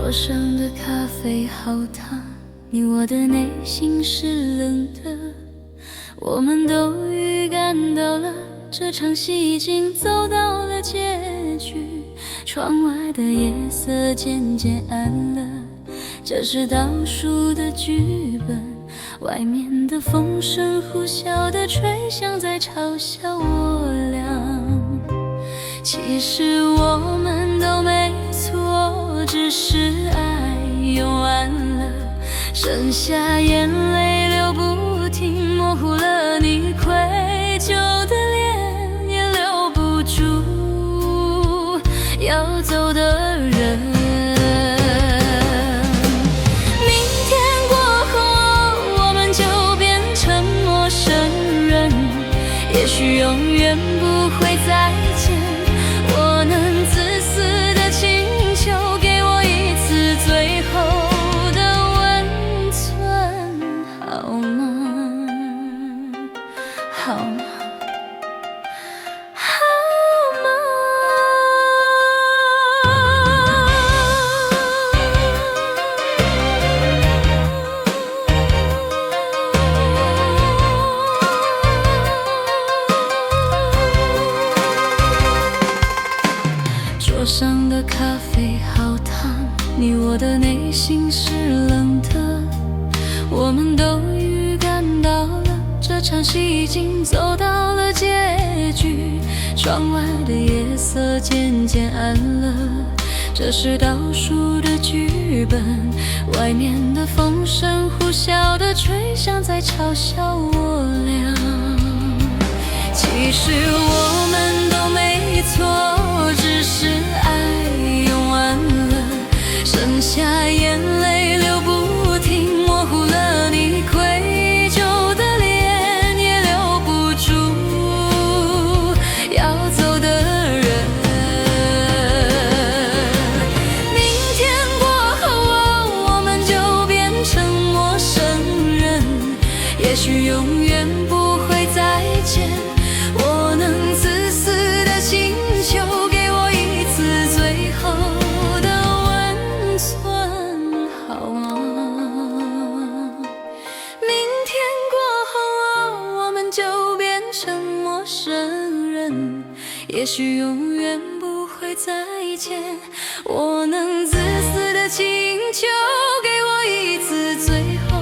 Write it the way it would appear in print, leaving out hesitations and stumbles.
桌上的咖啡好烫，你我的内心是冷的。我们都预感到了，这场戏已经走到了结局。窗外的夜色渐渐暗了，这是倒数的剧本。外面的风声呼啸地吹响，在嘲笑我俩。其实我们都没错，只是爱用完了，剩下眼泪流不停，模糊了你愧疚的脸，也留不住要走的人。明天过后，我们就变成陌生人，也许永远不会再见。我能自私的请求，给我一次最后的温存，好吗？好吗？好吗？桌上的咖啡好烫，你我的内心是冷的。我们都预感到了，这场戏已经走到了结局。窗外的夜色渐渐暗了，这是倒数的剧本。外面的风声呼啸地吹响，在嘲笑我俩。其实我们都没错，只是爱用完了，剩下眼泪流不停，模糊了你愧疚的脸，也留不住要走的人。明天过后，我们就变成陌生人，也许永远不会再见。我能自私的请求，给我一次最后的温存，好吗？明天过后，我们就变成陌生人，也许永远不会再见。我能自私的请求，给我一次最后